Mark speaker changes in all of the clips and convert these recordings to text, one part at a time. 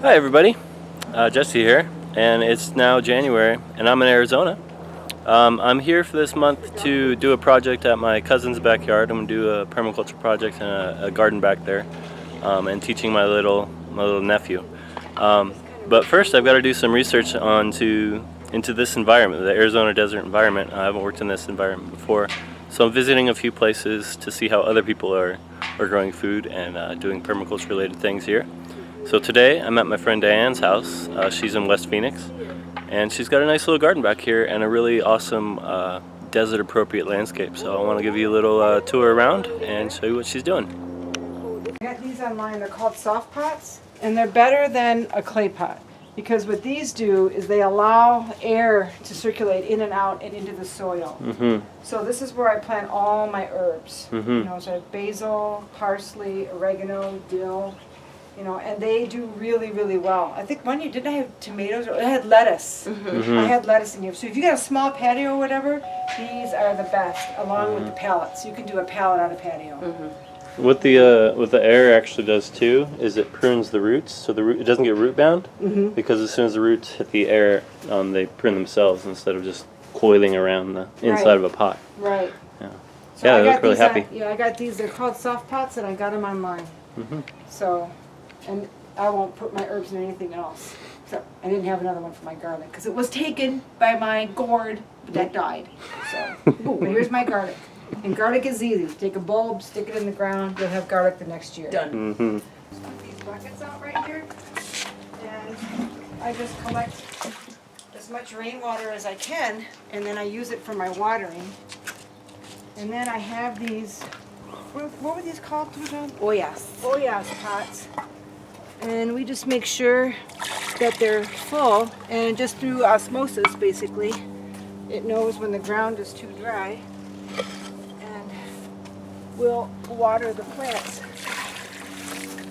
Speaker 1: Hi everybody, Jesse here, and it's now January, and I'm in Arizona. I'm here for this month to do a project at my cousin's backyard. I'm going to do a permaculture project in a garden back there, and teaching my little nephew. But first I've got to do some research into this environment, the Arizona desert environment. I haven't worked in this environment before, so I'm visiting a few places to see how other people are growing food and doing permaculture related things here. So today I'm at my friend Diane's house. She's in West Phoenix, and she's got a nice little garden back here and a really awesome desert appropriate landscape. So I want to give you a little tour around and show you what she's doing.
Speaker 2: I got these online. They're called soft pots, and they're better than a clay pot because what these do is they allow air to circulate in and out and into the soil. So this is where I plant all my herbs. You know, so I have basil, parsley, oregano, dill. You know, and they do really, really well. I think one year, didn't I have tomatoes? Or I had lettuce. I had lettuce in here. So if you got a small patio or whatever, these are the best, along with the pallets. You can do a pallet on a patio.
Speaker 1: What the air actually does too is it prunes the roots, so it doesn't get root bound. Because as soon as the roots hit the air, they prune themselves instead of just coiling around the inside of a pot.
Speaker 2: Right.
Speaker 1: Yeah.
Speaker 2: So
Speaker 1: Yeah,
Speaker 2: I
Speaker 1: they look really happy.
Speaker 2: I got these. They're called soft pots, and I got them online. So. And I won't put my herbs in anything else. So I didn't have another one for my garlic because it was taken by my gourd that died. So but here's my garlic. And garlic is easy. Take a bulb, stick it in the ground, you'll have garlic the next year.
Speaker 3: Done.
Speaker 2: Just put these buckets out right here. And I just collect as much rainwater as I can, and then I use it for my watering. And then I have these, what were these called? Oasis pots. And we just make sure that they're full, and just through osmosis basically it knows when the ground is too dry, and we'll water the plants.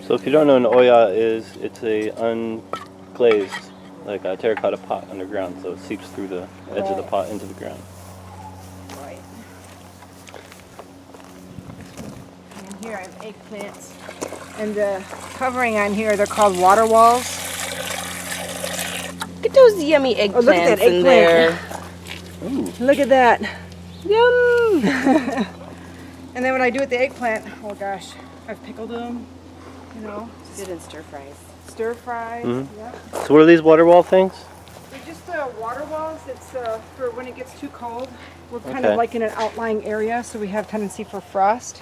Speaker 1: So if you don't know what an Oya is, it's a unglazed, like a terracotta pot underground, so it seeps through the edge of the pot into the ground.
Speaker 2: Right. And here I have eggplants. And the covering on here, they're called water walls.
Speaker 3: Look at those yummy eggplants
Speaker 2: look at that
Speaker 3: in
Speaker 2: eggplant.
Speaker 3: there.
Speaker 2: Ooh. Look at that.
Speaker 3: Yum!
Speaker 2: And then when I do with the eggplant, oh gosh, I've pickled them, you know.
Speaker 3: Good in stir fries.
Speaker 2: Stir fries, yep.
Speaker 1: So what are these water wall things?
Speaker 2: They're just water walls. It's for when it gets too cold. We're kind of like in an outlying area, so we have tendency for frost.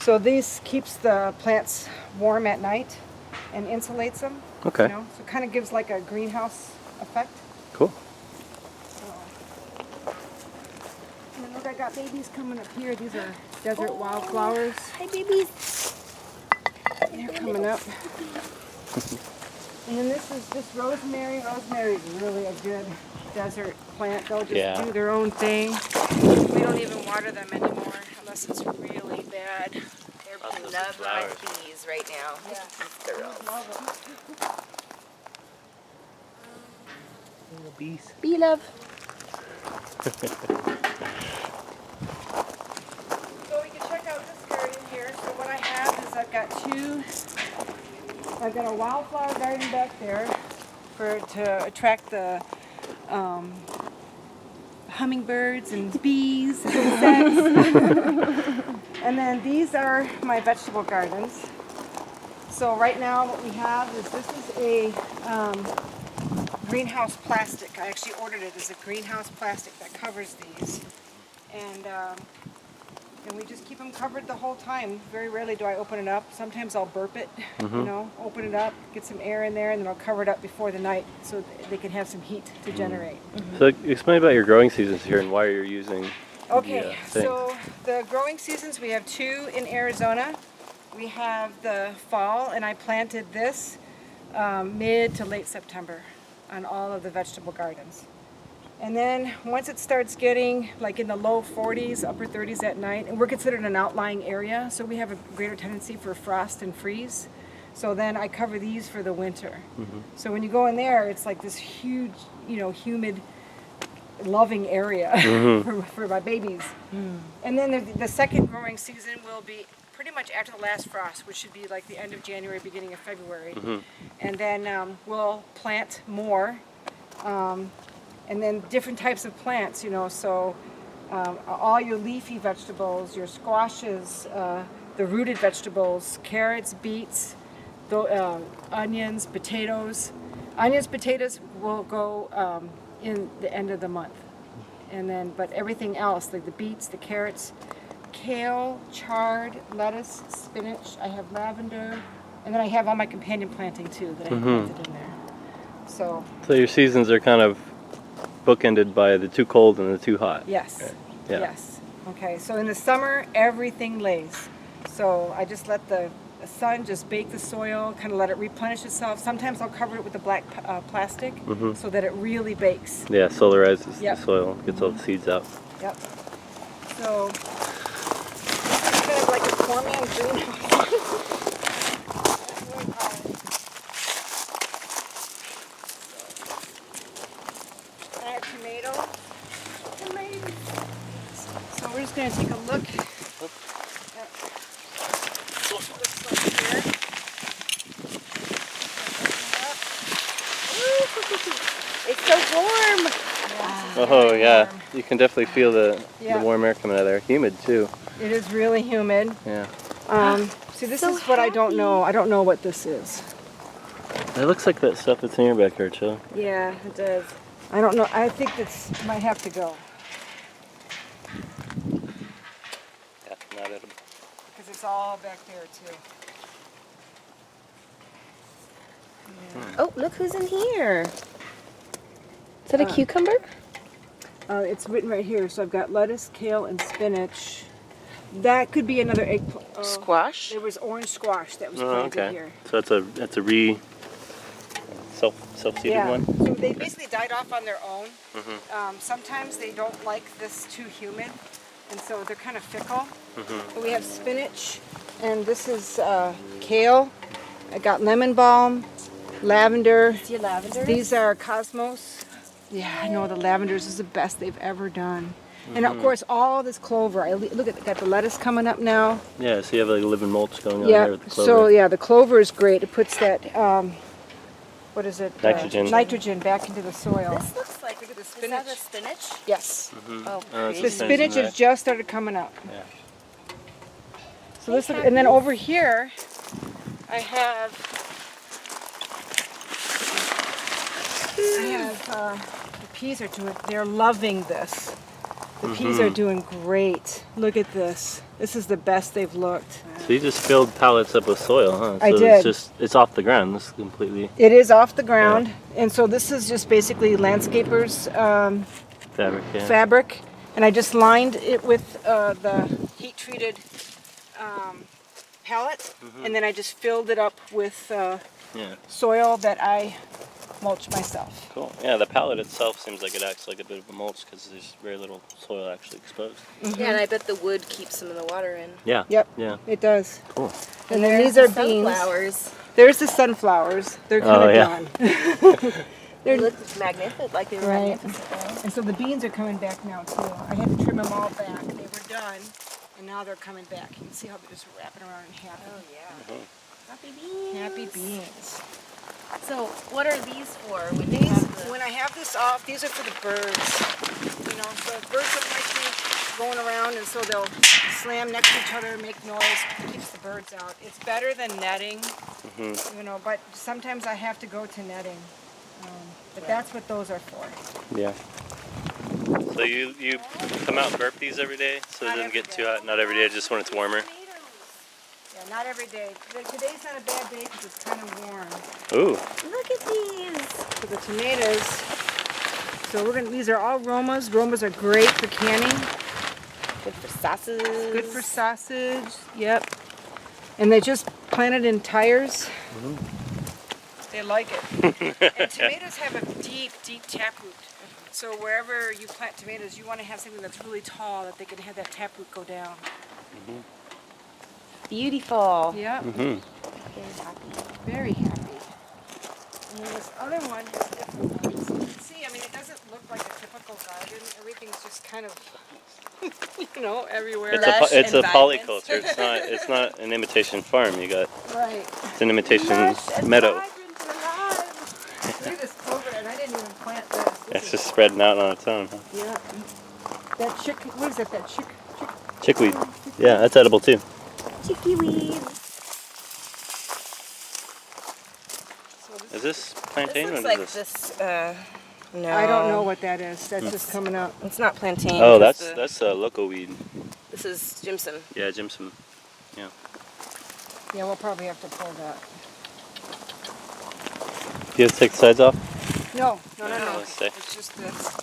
Speaker 2: So this keeps the plants warm at night and insulates them.
Speaker 1: Okay.
Speaker 2: You know? So it kind of gives like a greenhouse effect.
Speaker 1: Cool.
Speaker 2: And then look, I got babies coming up here. These are desert wildflowers.
Speaker 3: Hi, babies.
Speaker 2: They're coming up. And then this is just rosemary. Rosemary is really a good desert plant. They'll just do their own thing. We don't even water them anymore unless it's really bad.
Speaker 3: They're beloved by bees right now.
Speaker 2: Yeah.
Speaker 1: Bees.
Speaker 3: Bee love.
Speaker 2: So we can check out this garden here. So what I have is I've got a wildflower garden back there to attract the hummingbirds and bees and insects. And then these are my vegetable gardens. So right now what we have is this is a greenhouse plastic. I actually ordered it as a greenhouse plastic that covers these. And we just keep them covered the whole time. Very rarely do I open it up. Sometimes I'll burp it, you know, open it up, get some air in there, and then I'll cover it up before the night so they can have some heat to generate.
Speaker 1: So explain about your growing seasons here and why you're using
Speaker 2: Okay, so the growing seasons, we have two in Arizona. We have the fall, and I planted this mid to late September on all of the vegetable gardens. And then once it starts getting like in the low 40s, upper 30s at night, and we're considered an outlying area, so we have a greater tendency for frost and freeze. So then I cover these for the winter. So when you go in there, it's like this huge, you know, humid, loving area for my babies. And then the second growing season will be pretty much after the last frost, which should be like the end of January, beginning of February. And then we'll plant more, and then different types of plants, you know, so all your leafy vegetables, your squashes, the rooted vegetables, carrots, beets, onions, potatoes. Onions, potatoes will go in the end of the month. And then, but everything else, like the beets, the carrots, kale, chard, lettuce, spinach, I have lavender, and then I have all my companion planting too that I have planted in there. So
Speaker 1: your seasons are kind of bookended by the too cold and the too hot.
Speaker 2: yes,
Speaker 1: Right? Yeah.
Speaker 2: yes. Okay, so in the summer, everything lays. So I just let the sun just bake the soil, kind of let it replenish itself. Sometimes I'll cover it with the black plastic so that it really bakes.
Speaker 1: Yeah, solarizes
Speaker 2: Yep.
Speaker 1: the soil, gets all the seeds out.
Speaker 2: Yep. So it's kind of like a four-man greenhouse. I have tomatoes. So we're just going to take a look at what it looks like here.
Speaker 3: It's so warm.
Speaker 1: Oh yeah, you can definitely feel the
Speaker 2: Yeah.
Speaker 1: warm air coming out of there. Humid too.
Speaker 2: It is really humid.
Speaker 1: Yeah.
Speaker 2: See, this
Speaker 3: So
Speaker 2: is what I don't know. I don't know what this is.
Speaker 1: It looks like that stuff that's in your backyard, Chili.
Speaker 2: Yeah, it does. I don't know. I think this might have to go
Speaker 1: Yeah, not edible.
Speaker 2: because it's all back there too.
Speaker 3: Oh, look who's in here. Is that a cucumber?
Speaker 2: It's written right here. So I've got lettuce, kale, and spinach. That could be another eggplant.
Speaker 3: Squash?
Speaker 2: There was orange squash that was
Speaker 1: Oh,
Speaker 2: planted
Speaker 1: okay.
Speaker 2: here.
Speaker 1: So that's a self-seeded
Speaker 2: Yeah.
Speaker 1: one.
Speaker 2: So they basically died off on their own. Sometimes they don't like this too humid, and so they're kind of fickle. But we have spinach, and this is kale. I got lemon balm, lavender.
Speaker 3: Your lavender?
Speaker 2: These are cosmos. Yeah, I know the lavenders is the best they've ever done. And of course, all this clover. Look at got the lettuce coming up now.
Speaker 1: Yeah, so you have like living mulch going on
Speaker 2: Yeah.
Speaker 1: there with the clover.
Speaker 2: So yeah, the clover is great. It puts that what is it?
Speaker 1: Nitrogen.
Speaker 2: Nitrogen back into the soil.
Speaker 3: This looks like,
Speaker 2: Look at the
Speaker 3: is that
Speaker 2: spinach.
Speaker 3: the spinach?
Speaker 2: Yes.
Speaker 3: Oh,
Speaker 1: it's
Speaker 2: The
Speaker 1: Spinach
Speaker 2: spinach
Speaker 1: in there.
Speaker 2: has just started coming up.
Speaker 1: Yeah.
Speaker 2: So this, and then over here, I have the peas are doing. They're loving this. The peas are doing great. Look at this. This is the best they've looked.
Speaker 1: So you just filled pallets up with soil, huh? So
Speaker 2: I did.
Speaker 1: It's off the ground. This is completely
Speaker 2: It is off the ground, and so this is just basically landscapers
Speaker 1: fabric. Yeah.
Speaker 2: fabric, and I just lined it with the heat-treated pallet, and then I just filled it up with
Speaker 1: Yeah.
Speaker 2: soil that I mulch myself.
Speaker 1: Cool. Yeah, the pallet itself seems like it acts like a bit of a mulch because there's very little soil actually exposed.
Speaker 3: Yeah, and I bet the wood keeps some of the water in.
Speaker 1: Yeah.
Speaker 2: Yep,
Speaker 1: Yeah.
Speaker 2: it does.
Speaker 1: Cool.
Speaker 2: And then
Speaker 3: there's
Speaker 2: these are
Speaker 3: the
Speaker 2: beans.
Speaker 3: sunflowers.
Speaker 2: There's the sunflowers. They're kind of
Speaker 1: yeah.
Speaker 2: gone.
Speaker 3: They look magnificent, like they were
Speaker 2: Right.
Speaker 3: magnificent.
Speaker 2: And so the beans are coming back now too. I had to trim them all back. They were done, and now they're coming back. You can see how they're just wrapping around and happy.
Speaker 3: Oh, yeah. Happy beans.
Speaker 2: Happy beans.
Speaker 3: So, what are these for? When you
Speaker 2: These,
Speaker 3: have the...
Speaker 2: when I have this off, these are for the birds. You know, so birds don't like me going around, and so they'll slam next to each other, make noise, keeps the birds out. It's better than netting, you know, but sometimes I have to go to netting. But that's what those are for.
Speaker 1: Yeah. So you come out and burp these every day so it
Speaker 2: Not
Speaker 1: doesn't
Speaker 2: every
Speaker 1: get too
Speaker 2: day.
Speaker 1: hot? Not every day, just when it's warmer?
Speaker 2: Yeah, not every day. Today's not a bad day because it's kind of warm.
Speaker 1: Ooh.
Speaker 3: Look at these.
Speaker 2: For the tomatoes, so these are all Romas. Romas are great for canning.
Speaker 3: Good for sausage.
Speaker 2: Good for sausage. Yep. And they just planted in tires. They like it. And tomatoes have a deep, deep taproot. So wherever you plant tomatoes, you want to have something that's really tall that they can have that taproot go down.
Speaker 3: Beautiful.
Speaker 2: Yep.
Speaker 3: Very happy.
Speaker 2: Very happy. And then this other one is different. So you can see, I mean, it doesn't look like a typical garden. Everything's just kind of
Speaker 3: you know, everywhere.
Speaker 1: It's a polyculture. It's not an imitation farm. You got
Speaker 2: Right.
Speaker 1: it's an imitation
Speaker 2: Lush and
Speaker 1: meadow.
Speaker 2: vibrant and alive. Look at this clover, and I didn't even plant this.
Speaker 1: It's just spreading out on its own. Huh?
Speaker 2: Yeah. That chick, what is that? That chick?
Speaker 1: Chickweed. Yeah, that's edible too.
Speaker 3: Chicky weeds.
Speaker 1: Is this plantain
Speaker 3: This
Speaker 1: or
Speaker 3: looks
Speaker 1: is
Speaker 3: like
Speaker 1: this?
Speaker 3: no.
Speaker 2: I don't know what that is. That's just coming up.
Speaker 3: It's not plantain.
Speaker 1: Oh,
Speaker 3: it's
Speaker 1: that's a loco weed.
Speaker 3: This is Jimson.
Speaker 1: Yeah, Jimson. Yeah.
Speaker 2: Yeah, we'll probably have to pull that.
Speaker 1: Do you have to take the sides off?
Speaker 2: No.
Speaker 1: Let's see.
Speaker 2: It's just this.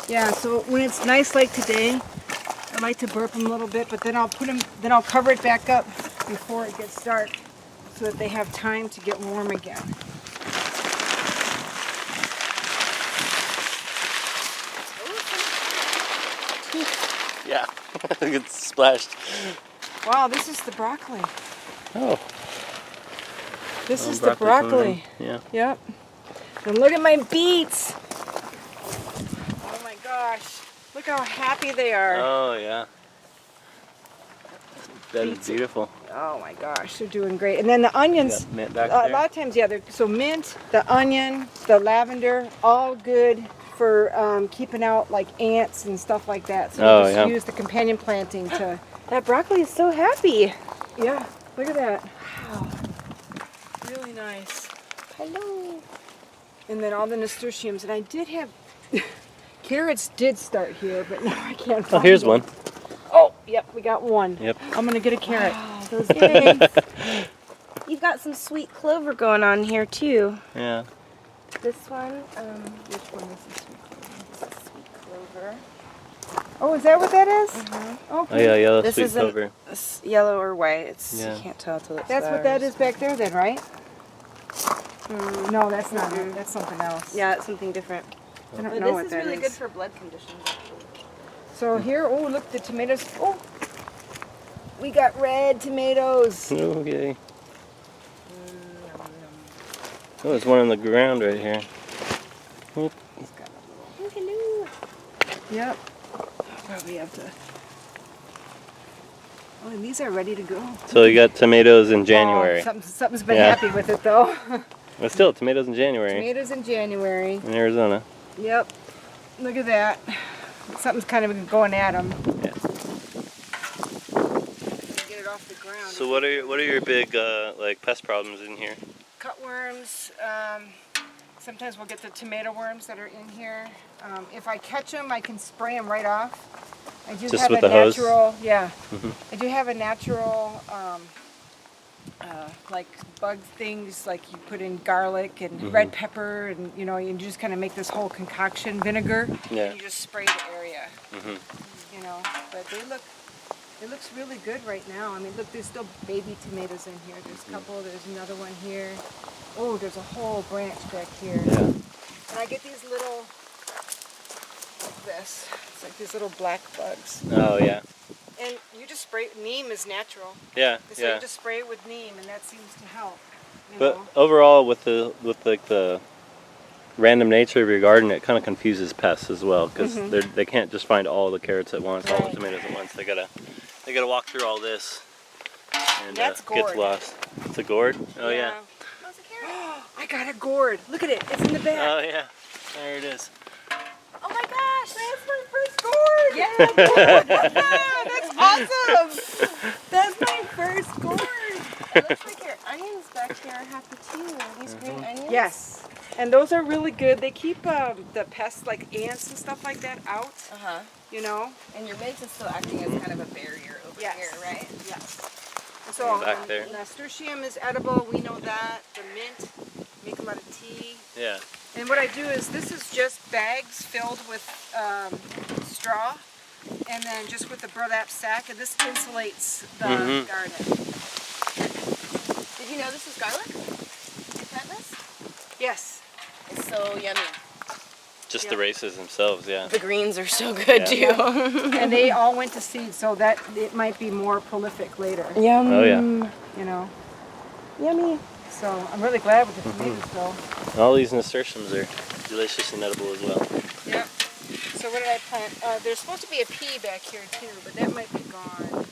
Speaker 2: Yeah, so when it's nice like today, I like to burp them a little bit, but then I'll cover it back up before it gets dark so that they have time to get warm again.
Speaker 1: Yeah. It's splashed.
Speaker 2: Wow, this is the broccoli.
Speaker 1: Oh.
Speaker 2: This is
Speaker 1: broccoli
Speaker 2: the broccoli.
Speaker 1: Yeah.
Speaker 2: Yep. And look at my beets. Oh my gosh. Look how happy they are.
Speaker 1: Oh yeah. That is beautiful.
Speaker 2: Oh my gosh, they're doing great. And then the onions,
Speaker 1: Got mint back
Speaker 2: a
Speaker 1: there.
Speaker 2: lot of times, yeah, so mint, the onion, the lavender, all good for keeping out like ants and stuff like that. So
Speaker 1: Oh,
Speaker 2: you just
Speaker 1: yeah.
Speaker 2: use the companion planting to,
Speaker 3: That broccoli is so happy.
Speaker 2: yeah, look at that. Wow. Really nice.
Speaker 3: Hello.
Speaker 2: And then all the nasturtiums. And I did have, carrots did start here, but now I can't find
Speaker 1: Oh, here's
Speaker 2: them.
Speaker 1: one.
Speaker 2: Oh, yep, we got one.
Speaker 1: Yep.
Speaker 2: I'm going to get a carrot.
Speaker 3: Oh, those things. You've got some sweet clover going on here too.
Speaker 1: Yeah.
Speaker 3: This one, which one is the sweet clover? This is sweet clover.
Speaker 2: Oh, is that what that is?
Speaker 3: Mhm.
Speaker 1: Oh
Speaker 2: Okay.
Speaker 1: yeah, yellow
Speaker 3: This
Speaker 1: sweet
Speaker 3: isn't-
Speaker 1: clover.
Speaker 3: It's yellow or white. It's
Speaker 1: Yeah.
Speaker 3: you can't tell till it
Speaker 2: That's what that
Speaker 3: flowers.
Speaker 2: is back there then, right?
Speaker 3: Mm.
Speaker 2: No, that's not
Speaker 3: Mhm.
Speaker 2: it. That's something else.
Speaker 3: Yeah, it's something different.
Speaker 2: I don't
Speaker 3: But
Speaker 2: know
Speaker 3: this
Speaker 2: what
Speaker 3: is
Speaker 2: that
Speaker 3: really
Speaker 2: is.
Speaker 3: good for blood conditions. Actually.
Speaker 2: So here, oh look, the tomatoes. Oh, we got red tomatoes.
Speaker 1: Okay. Oh, there's one on the ground right here. Whoop.
Speaker 3: Oh, hello.
Speaker 2: Yep. I'll probably have to. Oh, and these are ready to go.
Speaker 1: So you got tomatoes in January.
Speaker 2: Oh, something's been
Speaker 1: Yeah.
Speaker 2: happy with it though.
Speaker 1: But still, tomatoes in January
Speaker 2: Tomatoes in January.
Speaker 1: in Arizona.
Speaker 2: Yep. Look at that. Something's kind of going at them.
Speaker 1: Yeah.
Speaker 2: Get it off the ground.
Speaker 1: So what are your big like pest problems in here?
Speaker 2: Cutworms. Sometimes we'll get the tomato worms that are in here. If I catch them, I can spray them right off. I do
Speaker 1: Just
Speaker 2: have
Speaker 1: with
Speaker 2: a
Speaker 1: the hose?
Speaker 2: natural, yeah.
Speaker 1: Mhm.
Speaker 2: I do have a natural, like bug things, like you put in garlic and red pepper, and you know, you just kind of make this whole concoction vinegar,
Speaker 1: Yeah.
Speaker 2: and you just spray the area.
Speaker 1: Mhm.
Speaker 2: You know, but it looks really good right now. I mean, look, there's still baby tomatoes in here. There's a couple. There's another one here. Oh, there's a whole branch back here.
Speaker 1: Yeah.
Speaker 2: And I get these little, like this. It's like these little black bugs.
Speaker 1: Oh yeah.
Speaker 2: And you just spray. Neem is natural.
Speaker 1: Yeah.
Speaker 2: So
Speaker 1: Yeah.
Speaker 2: you just spray it with neem, and that seems to help. You
Speaker 1: But
Speaker 2: know?
Speaker 1: overall, with like the random nature of your garden, it kind of confuses pests as well, because they can't just find all the carrots at once, all
Speaker 2: Right.
Speaker 1: the tomatoes at once. They gotta walk through all this and
Speaker 2: That's
Speaker 1: gets
Speaker 2: gourd.
Speaker 1: lost. It's a gourd. Oh yeah.
Speaker 3: How's a carrot?
Speaker 2: I got a gourd. Look at it. It's in the back.
Speaker 1: Oh yeah. There it is.
Speaker 3: Oh my gosh!
Speaker 2: That's my first gourd.
Speaker 3: Yeah.
Speaker 2: That's awesome. That's my first gourd.
Speaker 3: It looks like your onions back here are happy too. Are these green onions?
Speaker 2: Yes. And those are really good. They keep the pests like ants and stuff like that out,
Speaker 3: Uh-huh.
Speaker 2: you know?
Speaker 3: And your mint is still acting as kind of a barrier over
Speaker 2: Yes.
Speaker 3: here, right?
Speaker 2: Yes. So
Speaker 1: Back there.
Speaker 2: nasturtium is edible. We know that. The mint, make a lot of tea.
Speaker 1: Yeah.
Speaker 2: And what I do is this is just bags filled with straw, and then just with the burlap sack, and this insulates the garden.
Speaker 3: Did you know this is garlic? You plant this?
Speaker 2: Yes.
Speaker 3: It's so yummy.
Speaker 1: Just
Speaker 2: Yeah.
Speaker 1: the races themselves. Yeah.
Speaker 3: The greens are so good
Speaker 1: Yeah.
Speaker 3: too.
Speaker 2: And they all went to seed, so that it might be more prolific later.
Speaker 3: Yum.
Speaker 1: Oh, yeah.
Speaker 2: You know.
Speaker 3: Yummy.
Speaker 2: So I'm really glad with the tomatoes though.
Speaker 1: And all these nasturtiums are delicious and edible as well.
Speaker 2: Yep. So what did I plant? There's supposed to be a pea back here too, but that might be gone.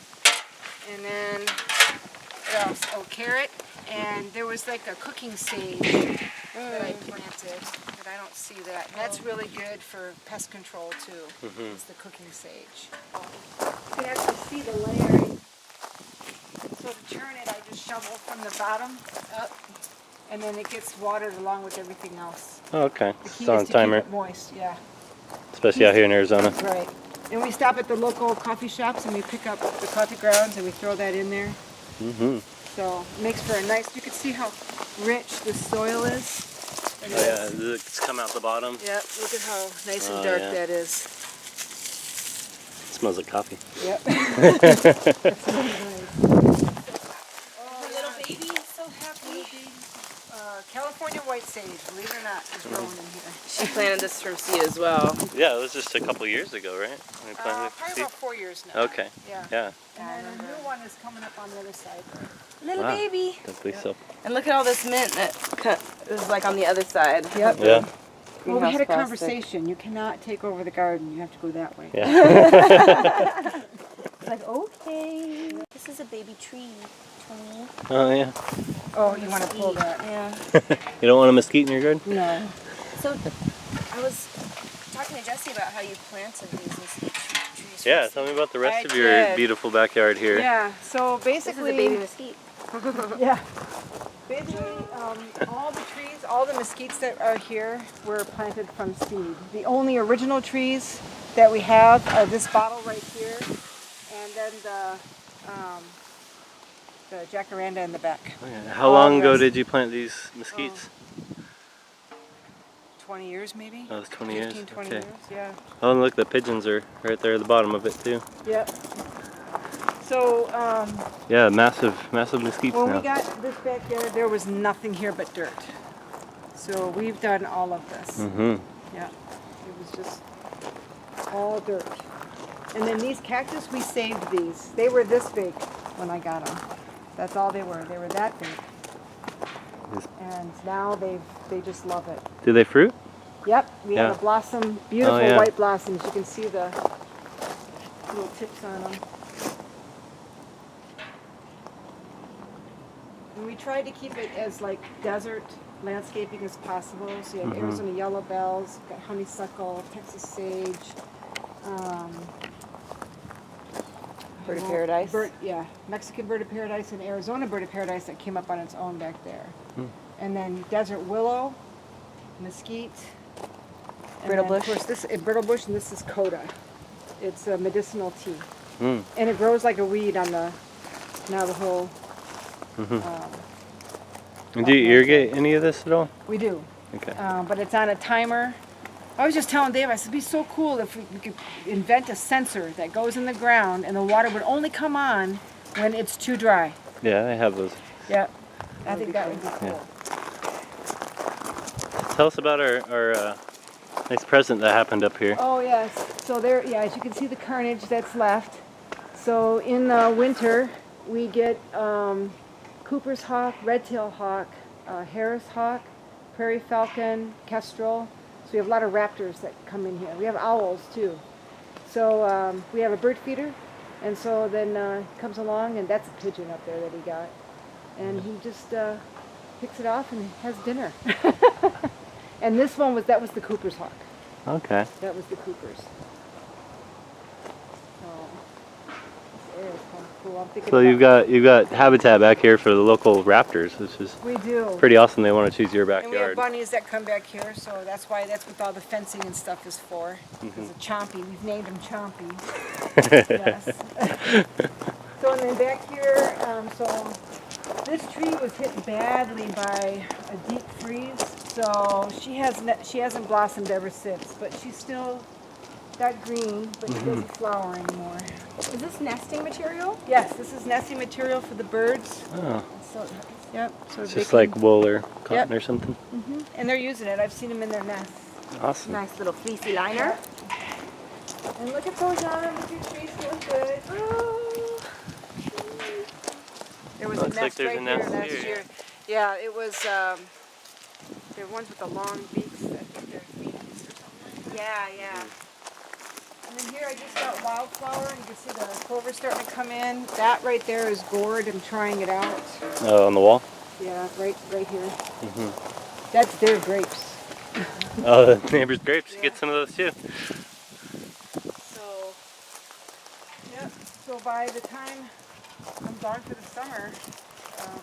Speaker 2: And then, what else? Oh, carrot. And there was like a cooking sage that I planted, but I don't see that. And that's really good for pest control too, is the cooking sage. You can actually see the layering. So to turn it, I just shovel from the bottom up, and then it gets watered along with everything else.
Speaker 1: Oh, okay.
Speaker 2: The key
Speaker 1: It's on
Speaker 2: is to
Speaker 1: timer,
Speaker 2: keep it moist, yeah.
Speaker 1: especially out here in Arizona.
Speaker 2: Right. And we stop at the local coffee shops and we pick up the coffee grounds and we throw that in there. So it makes for a nice, you can see how rich the soil is. And
Speaker 1: Oh yeah, it's come out the bottom.
Speaker 2: Yep, look at how nice and
Speaker 1: Oh,
Speaker 2: dark
Speaker 1: yeah.
Speaker 2: that is.
Speaker 1: It smells like coffee.
Speaker 2: Yep. That's really nice.
Speaker 3: Her little baby is so happy.
Speaker 2: California white sage, believe it or not, is growing in here.
Speaker 3: She planted this from seed as well.
Speaker 1: Yeah, it was just a couple years ago, right? When we planted
Speaker 2: Probably
Speaker 1: seed?
Speaker 2: about 4 years now.
Speaker 1: Okay.
Speaker 2: Yeah.
Speaker 1: Yeah,
Speaker 2: And then a new one is coming up on the other side.
Speaker 3: Little
Speaker 1: Wow.
Speaker 3: baby.
Speaker 1: I believe so.
Speaker 3: And look at all this mint that is like on the other side.
Speaker 2: Yep.
Speaker 1: Yeah.
Speaker 2: Well, we had a
Speaker 3: Greenhouse plastic.
Speaker 2: conversation. You cannot take over the garden. You have to go that way.
Speaker 1: Yeah.
Speaker 3: Like, okay. This is a baby tree, Tony.
Speaker 1: Oh yeah.
Speaker 2: Oh, you want to pull that?
Speaker 3: Yeah.
Speaker 1: You don't want a mesquite in your garden?
Speaker 2: No.
Speaker 3: So, I was talking to Jesse about how you planted these mesquite trees. from
Speaker 1: Yeah,
Speaker 3: seed.
Speaker 1: tell me about the rest
Speaker 2: I
Speaker 1: of your
Speaker 2: did.
Speaker 1: beautiful backyard here.
Speaker 2: Yeah. So
Speaker 3: This is a
Speaker 2: basically,
Speaker 3: baby mesquite.
Speaker 2: yeah. Basically, all the trees, all the mesquites that are here were planted from seed. The only original trees that we have are this bottle right here, and then the jacaranda in the back.
Speaker 1: Okay. How
Speaker 2: All
Speaker 1: long
Speaker 2: the
Speaker 1: ago
Speaker 2: rest-
Speaker 1: did you plant these mesquites?
Speaker 2: 20 years maybe?
Speaker 1: Oh, it's 20
Speaker 2: 15,
Speaker 1: years.
Speaker 2: 20
Speaker 1: Okay.
Speaker 2: years, yeah.
Speaker 1: Oh, and look, the pigeons are right there at the bottom of it too.
Speaker 2: Yep. So,
Speaker 1: Yeah, massive mesquites
Speaker 2: when
Speaker 1: now.
Speaker 2: we got this backyard, there was nothing here but dirt. So we've done all of this. Yeah, it was just all dirt. And then these cactus, we saved these. They were this big when I got them. That's all they were. They were that big. And now they just love it.
Speaker 1: Do they fruit?
Speaker 2: Yep, we
Speaker 1: Yeah.
Speaker 2: have a blossom, beautiful
Speaker 1: yeah.
Speaker 2: white blossoms. You can see the little tips on them. And we tried to keep it as like desert landscaping as possible. So you have Arizona yellow bells, got honeysuckle, Texas sage,
Speaker 3: Bird of paradise.
Speaker 2: Mexican bird of paradise and Arizona bird of paradise that came up on its own back there. And then desert willow, mesquite, and
Speaker 3: Brittle
Speaker 2: then,
Speaker 3: bush.
Speaker 2: Of course, this brittle bush, and this is coda. It's a medicinal tea,
Speaker 1: Mm.
Speaker 2: and it grows like a weed on the Navajo.
Speaker 1: And do you irrigate any of this at all?
Speaker 2: We do,
Speaker 1: Okay.
Speaker 2: but it's on a timer. I was just telling Dave, I said, it'd be so cool if we could invent a sensor that goes in the ground, and the water would only come on when it's too dry.
Speaker 1: Yeah, I have those.
Speaker 2: Yeah, I think that would be cool.
Speaker 1: Yeah. Tell us about our nice present that happened up here.
Speaker 2: Oh yes, so there, yeah, as you can see the carnage that's left. So in the winter, we get Cooper's hawk, red-tailed hawk, Harris hawk, prairie falcon, kestrel. So we have a lot of raptors that come in here. We have owls too. So we have a bird feeder, and so then he comes along, and that's a pigeon up there that he got. And he just picks it off and has dinner. And this one was the Cooper's hawk.
Speaker 1: Okay.
Speaker 2: That was the Coopers. So this area is kind of cool. I'm thinking
Speaker 1: So you've got habitat back here for the local raptors, which is
Speaker 2: we do.
Speaker 1: pretty awesome. They want to choose your
Speaker 2: And we have
Speaker 1: backyard.
Speaker 2: bunnies that come back here, so that's what all the fencing and stuff is for. Because of Chompy, we've named him Chompy. Yes. So and then back here, so this tree was hit badly by a deep freeze. So she hasn't blossomed ever since, but she's still got green, but she doesn't flower anymore.
Speaker 3: Is this nesting material?
Speaker 2: Yes, this is nesting material for the birds.
Speaker 1: Oh,
Speaker 2: So, yep. So
Speaker 1: it's
Speaker 2: they
Speaker 1: just
Speaker 2: can-
Speaker 1: like wool or cotton
Speaker 2: Yep.
Speaker 1: or something.
Speaker 2: and they're using it. I've seen them in their nests.
Speaker 1: Awesome.
Speaker 3: Nice little fleecy liner.
Speaker 2: And look at those on. Look at your trees doing good.
Speaker 3: Oh.
Speaker 2: There was
Speaker 1: Looks
Speaker 2: a
Speaker 1: like
Speaker 2: nest
Speaker 1: there's
Speaker 2: right
Speaker 1: a nest
Speaker 2: here last
Speaker 1: here.
Speaker 2: year. Yeah, it was, they're ones with the long beaks. I think they're phoenix or something. Yeah. And then here I just got wildflower. You can see the clover starting to come in. That right there is gourd. I'm trying it out.
Speaker 1: Oh, on the wall?
Speaker 2: Yeah, right here. That's their grapes.
Speaker 1: Oh, the neighbor's grapes.
Speaker 2: Yeah.
Speaker 1: Get some of those too.
Speaker 2: So, yep. So by the time I'm gone for the summer,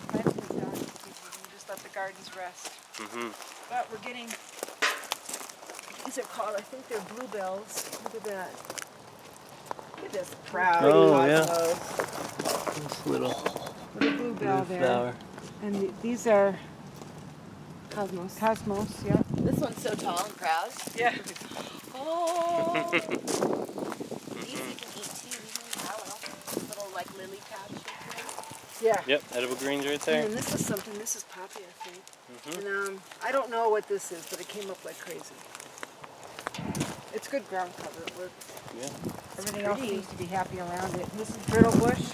Speaker 2: planting is done. We can just let the gardens rest. But we're getting, these are called, I think they're bluebells. Look at that. Look at this proud cosmos.
Speaker 1: This little
Speaker 2: Bluebell there.
Speaker 1: flower.
Speaker 2: And these are
Speaker 3: Cosmos.
Speaker 2: cosmos, yeah.
Speaker 3: This one's so tall and proud.
Speaker 2: Yeah.
Speaker 3: Oh. These you can eat too. Little like lily patch.
Speaker 2: Yeah.
Speaker 1: Yep, edible greens right there.
Speaker 2: And then this is something, this is poppy, I think. And I don't know what this is, but it came up like crazy. It's good ground cover, it works.
Speaker 1: Yeah.
Speaker 2: Everything else seems to be happy around it. And this is brittle bush.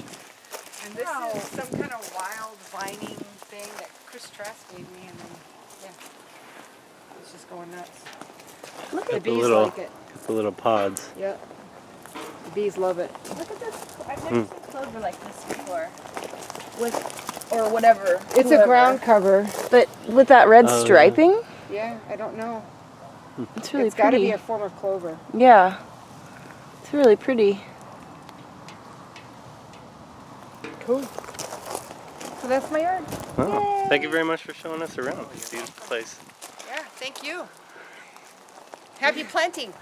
Speaker 2: And this is some kind of wild vining thing that Chris Trask gave me, and then, yeah, it's just going nuts.
Speaker 3: Look
Speaker 2: The
Speaker 3: at
Speaker 2: bees like it.
Speaker 1: The little pods.
Speaker 2: Yep. The bees love it.
Speaker 3: Look at this. I've never seen clover like this before. Or whatever.
Speaker 2: It's a ground cover.
Speaker 3: But with that red
Speaker 1: Oh,
Speaker 3: striping?
Speaker 2: Yeah, I don't know.
Speaker 3: It's really
Speaker 2: It's got to
Speaker 3: pretty.
Speaker 2: be a form of clover.
Speaker 3: Yeah. It's really pretty.
Speaker 2: Cool. So that's my yard.
Speaker 1: Wow. Thank you very much for showing us around this beautiful place.
Speaker 2: Yeah, thank you. Happy planting.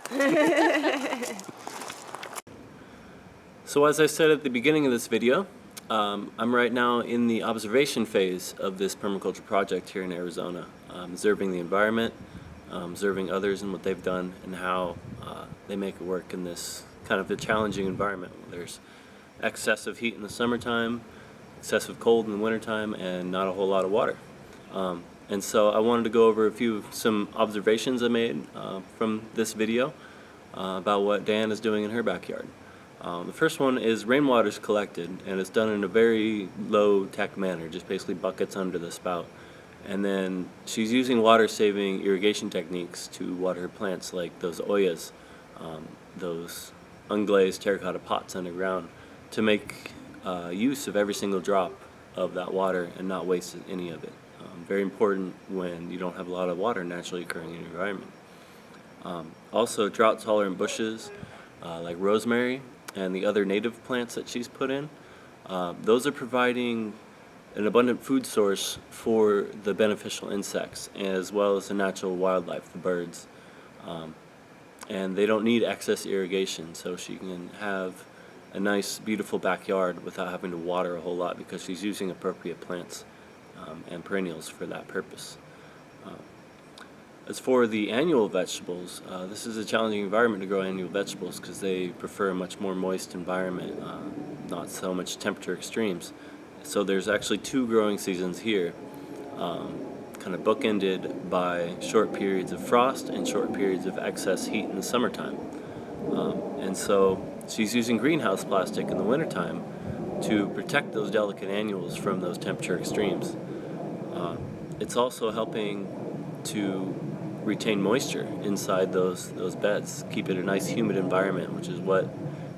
Speaker 1: So as I said at the beginning of this video, I'm right now in the observation phase of this permaculture project here in Arizona, observing the environment, observing others and what they've done and how they make it work in this kind of a challenging environment. There's excessive heat in the summertime, excessive cold in the wintertime, and not a whole lot of water. And so I wanted to go over some observations I made from this video about what Diane is doing in her backyard. The first one is rainwater is collected, and it's done in a very low-tech manner, just basically buckets under the spout. And then she's using water-saving irrigation techniques to water her plants, like those Oyas, those unglazed terracotta pots underground, to make use of every single drop of that water and not waste any of it. Very important when you don't have a lot of water naturally occurring in your environment. Also, drought-tolerant bushes like rosemary and the other native plants that she's put in, those are providing an abundant food source for the beneficial insects as well as the natural wildlife, the birds. And they don't need excess irrigation, so she can have a nice, beautiful backyard without having to water a whole lot because she's using appropriate plants and perennials for that purpose. As for the annual vegetables, this is a challenging environment to grow annual vegetables because they prefer a much more moist environment, not so much temperature extremes. So there's actually 2 growing seasons here, kind of bookended by short periods of frost and short periods of excess heat in the summertime. And so she's using greenhouse plastic in the wintertime to protect those delicate annuals from those temperature extremes. It's also helping to retain moisture inside those beds, keep it a nice humid environment, which is what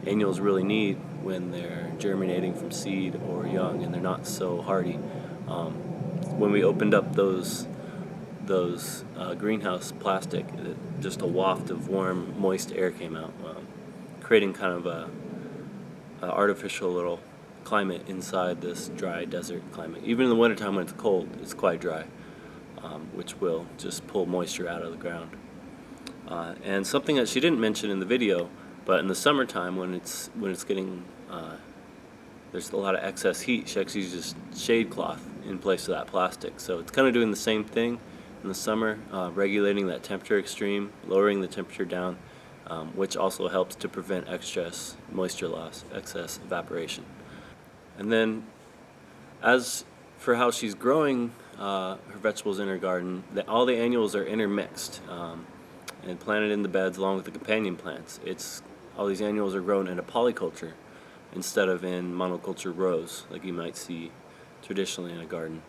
Speaker 1: annuals really need when they're germinating from seed or young and they're not so hardy. When we opened up those greenhouse plastic, just a waft of warm, moist air came out, creating kind of a artificial little climate inside this dry desert climate. Even in the wintertime when it's cold, it's quite dry, which will just pull moisture out of the ground. And something that she didn't mention in the video, but in the summertime when it's getting there's a lot of excess heat, she actually uses shade cloth in place of that plastic. So it's kind of doing the same thing in the summer, regulating that temperature extreme, lowering the temperature down, which also helps to prevent excess moisture loss, excess evaporation. And then as for how she's growing her vegetables in her garden, all the annuals are intermixed and planted in the beds along with the companion plants. All these annuals are grown in a polyculture instead of in monoculture rows like you might see traditionally in a garden.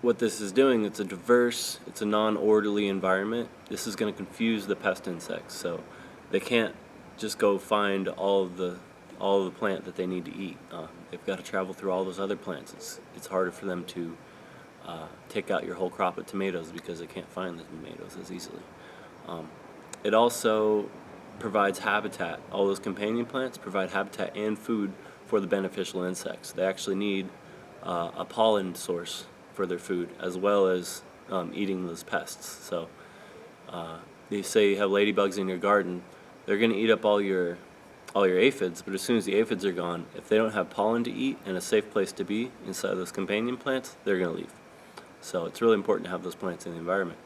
Speaker 1: What this is doing, it's a diverse, it's a non-orderly environment. This is going to confuse the pest insects, so they can't just go find all of the plant that they need to eat. They've got to travel through all those other plants. It's harder for them to take out your whole crop of tomatoes because they can't find the tomatoes as easily. It also provides habitat. All those companion plants provide habitat and food for the beneficial insects. They actually need a pollen source for their food, as well as eating those pests. So you say you have ladybugs in your garden, they're going to eat up all your aphids, but as soon as the aphids are gone, if they don't have pollen to eat and a safe place to be inside those companion plants, they're going to leave. So it's really important to have those plants in the environment.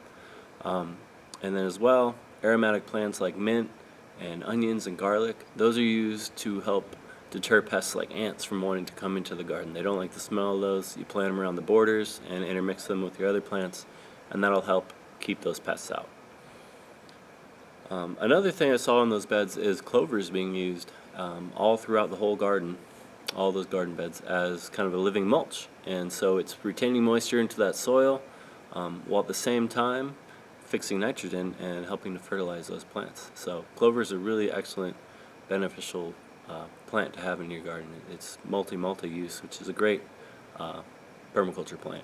Speaker 1: And then as well, aromatic plants like mint and onions and garlic, those are used to help deter pests like ants from wanting to come into the garden. They don't like the smell of those. You plant them around the borders and intermix them with your other plants, and that'll help keep those pests out. Another thing I saw in those beds is clovers being used all throughout the whole garden, all those garden beds, as kind of a living mulch. And so it's retaining moisture into that soil while at the same time fixing nitrogen and helping to fertilize those plants. So clover is a really excellent, beneficial plant to have in your garden. It's multi-use, which is a great permaculture plant.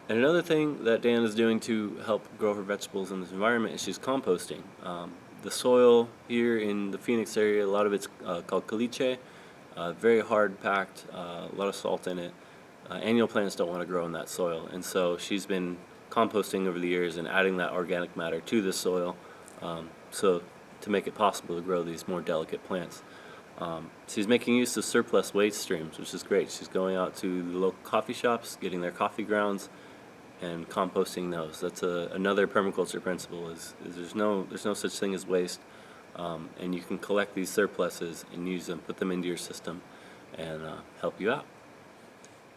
Speaker 1: And another thing that Diane is doing to help grow her vegetables in this environment is she's composting. The soil here in the Phoenix area, a lot of it's called caliche, very hard packed, a lot of salt in it. Annual plants don't want to grow in that soil, and so she's been composting over the years and adding that organic matter to the soil so to make it possible to grow these more delicate plants. She's making use of surplus waste streams, which is great. She's going out to the local coffee shops, getting their coffee grounds, and composting those. That's another permaculture principle. Is there's no such thing as waste, and you can collect these surpluses and use them, put them into your system, and help you out.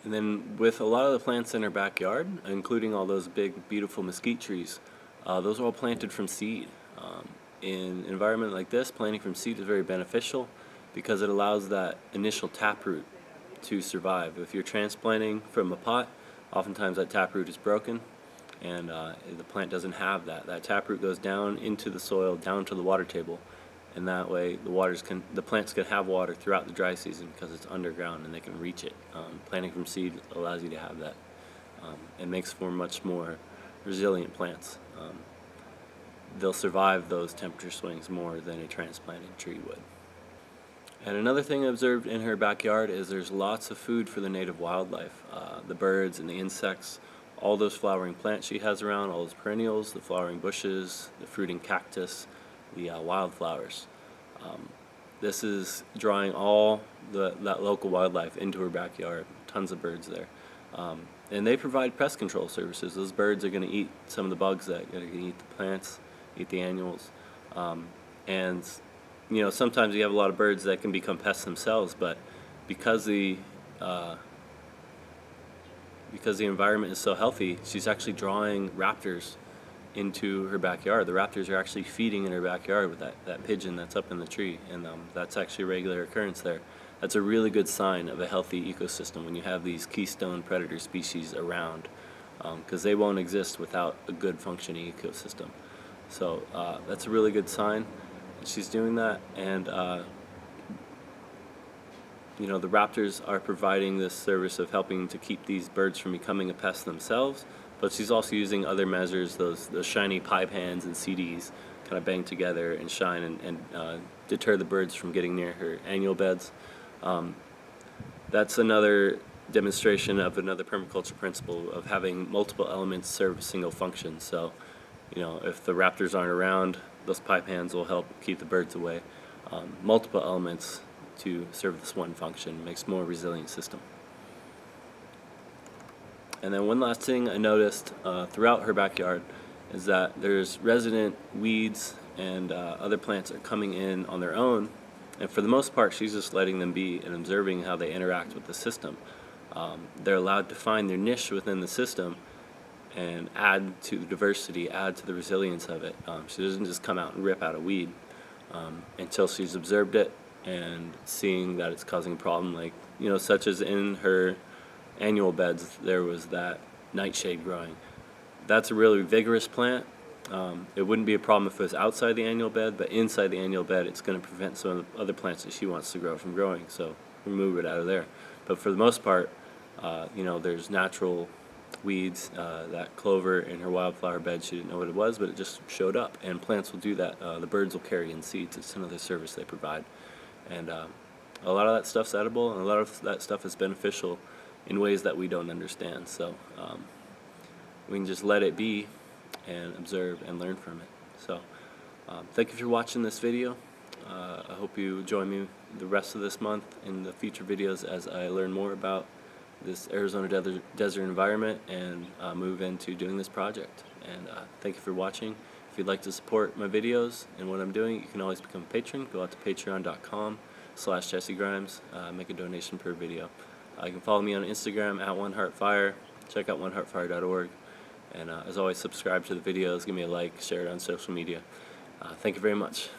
Speaker 1: And then with a lot of the plants in her backyard, including all those big, beautiful mesquite trees, those are all planted from seed. In an environment like this, planting from seed is very beneficial because it allows that initial taproot to survive. If you're transplanting from a pot, oftentimes that taproot is broken, and the plant doesn't have that. That taproot goes down into the soil, down to the water table, and that way the plants can have water throughout the dry season because it's underground and they can reach it. Planting from seed allows you to have that. It makes for much more resilient plants. They'll survive those temperature swings more than a transplanted tree would. And another thing I observed in her backyard is there's lots of food for the native wildlife, the birds and the insects, all those flowering plants she has around, all those perennials, the flowering bushes, the fruiting cactus, the wildflowers. This is drawing all that local wildlife into her backyard, tons of birds there. And they provide pest control services. Those birds are going to eat some of the bugs that are going to eat the plants, eat the annuals. And you know, sometimes you have a lot of birds that can become pests themselves, but because the environment is so healthy, she's actually drawing raptors into her backyard. The raptors are actually feeding in her backyard with that pigeon that's up in the tree, and that's actually a regular occurrence there. That's a really good sign of a healthy ecosystem when you have these keystone predator species around, because they won't exist without a good functioning ecosystem. So that's a really good sign. She's doing that, and you know, the raptors are providing this service of helping to keep these birds from becoming a pest themselves, but she's also using other measures, those shiny pie pans and CDs kind of bang together and shine and deter the birds from getting near her annual beds. That's another demonstration of another permaculture principle of having multiple elements serve a single function. So, you know, if the raptors aren't around, those pie pans will help keep the birds away. Multiple elements to serve this one function makes a more resilient system. And then one last thing I noticed throughout her backyard is that there's resident weeds and other plants are coming in on their own, and for the most part she's just letting them be and observing how they interact with the system. They're allowed to find their niche within the system and add to the diversity, add to the resilience of it. She doesn't just come out and rip out a weed until she's observed it and seeing that it's causing a problem, like, you know, such as in her annual beds, there was that nightshade growing. That's a really vigorous plant. It wouldn't be a problem if it was outside the annual bed, but inside the annual bed it's going to prevent some of the other plants that she wants to grow from growing, so remove it out of there. But for the most part, you know, there's natural weeds. That clover in her wildflower bed, she didn't know what it was, but it just showed up, and plants will do that. The birds will carry in seeds. It's another service they provide, and a lot of that stuff's edible, and a lot of that stuff is beneficial in ways that we don't understand. So we can just let it be and observe and learn from it. So thank you for watching this video. I hope you join me the rest of this month in the future videos as I learn more about this Arizona desert environment and move into doing this project. And thank you for watching. If you'd like to support my videos and what I'm doing, you can always become a patron. Go out to patreon.com/JesseGrimes. Make a donation per video. You can follow me on Instagram at OneHeartFire. Check out OneHeartFire.org. And as always, subscribe to the videos, give me a like, share it on social media. Thank you very much.